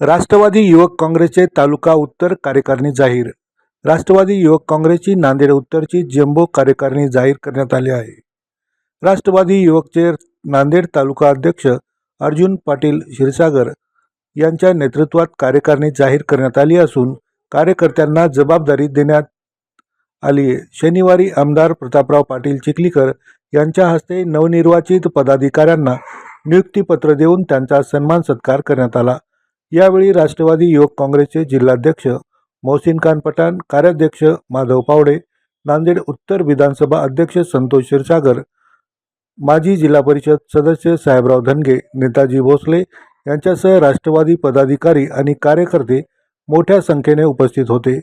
राष्ट्रवादी युवक काँग्रेसचे तालुका उत्तर कार्यकारिणी जाहीर. राष्ट्रवादी युवक काँग्रेसची नांदेड उत्तरची जम्बो कार्यकारिणी जाहीर करण्यात आली आहे. राष्ट्रवादी युवकचे नांदेड तालुका अध्यक्ष अर्जुन पाटील क्षीरसागर यांच्या नेतृत्वात कार्यकारिणी जाहीर करण्यात आली असून कार्यकर्त्यांना जबाबदारी देण्यात आली आहे. शनिवारी आमदार प्रतापराव पाटील चिखलीकर यांच्या हस्ते नवनिर्वाचित पदाधिकाऱ्यांना नियुक्तीपत्र देऊन त्यांचा सन्मान सत्कार करण्यात आला. यावेळी राष्ट्रवादी युवक काँग्रेसचे जिल्हाध्यक्ष मोहसिन खान पठाण, कार्याध्यक्ष माधव पावडे, नांदेड उत्तर विधानसभा अध्यक्ष संतोष क्षीरसागर, माजी जिल्हा परिषद सदस्य साहेबराव धनगे, नेताजी भोसले यांच्यासह राष्ट्रवादी पदाधिकारी आणि कार्यकर्ते मोठ्या संख्येने उपस्थित होते.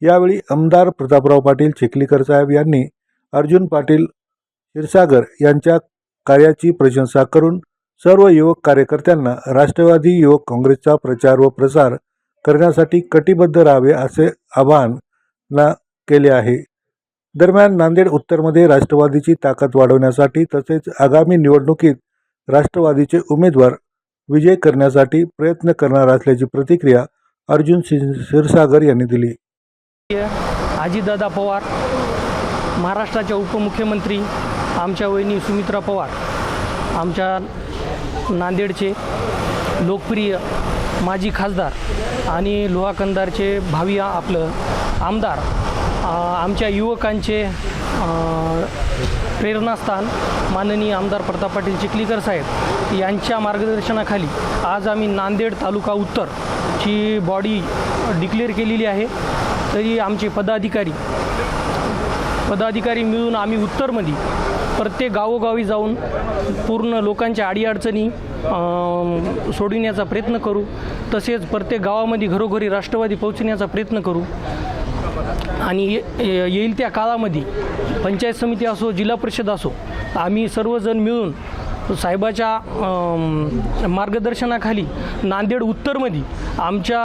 यावेळी आमदार प्रतापराव पाटील चिखलीकर साहेब यांनी अर्जुन पाटील क्षीरसागर यांच्या कार्याची प्रशंसा करून सर्व युवक कार्यकर्त्यांना राष्ट्रवादी युवक काँग्रेसचा प्रचार व प्रसार करण्यासाठी कटिबद्ध राहावे असे आवाहन केले आहे. दरम्यान नांदेड उत्तरमध्ये राष्ट्रवादीची ताकद वाढवण्यासाठी तसेच आगामी निवडणुकीत राष्ट्रवादीचे उमेदवार विजय करण्यासाठी प्रयत्न करणार असल्याची प्रतिक्रिया अर्जुन क्षीरसागर यांनी दिली. अजितदादा पवार, महाराष्ट्राच्या उपमुख्यमंत्री आमच्या वहिनी सुमित्रा पवार, आमच्या नांदेडचे लोकप्रिय माजी खासदार आणि लोहा कंधारचे भावी आपलं आमदार, आमच्या युवकांचे प्रेरणास्थान माननीय आमदार प्रताप पाटील चिखलीकर साहेब यांच्या मार्गदर्शनाखाली आज आम्ही नांदेड तालुका उत्तरची बॉडी डिक्लेअर केलेली आहे. तरी आमचे पदाधिकारी मिळून आम्ही उत्तरमध्ये प्रत्येक गावोगावी जाऊन पूर्ण लोकांच्या अडीअडचणी सोडविण्याचा प्रयत्न करू. तसेच प्रत्येक गावामध्ये घरोघरी राष्ट्रवादी पोहोचण्याचा प्रयत्न करू आणि येईल त्या काळामध्ये पंचायत समिती असो, जिल्हा परिषद असो, आम्ही सर्वजण मिळून साहेबाच्या मार्गदर्शनाखाली नांदेड उत्तरमध्ये आमच्या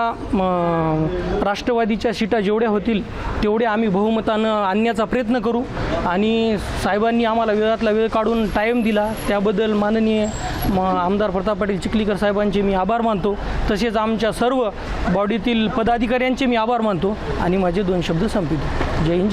राष्ट्रवादीच्या सीटा जेवढ्या होतील तेवढे आम्ही बहुमतानं आणण्याचा प्रयत्न करू. आणि साहेबांनी आम्हाला वेळातला वेळ काढून टाईम दिला त्याबद्दल माननीय आमदार प्रताप पाटील चिखलीकर साहेबांचे मी आभार मानतो. तसेच आमच्या सर्व बॉडीतील पदाधिकाऱ्यांचे मी आभार मानतो आणि माझे 2 शब्द संपवितो. जय हिंद.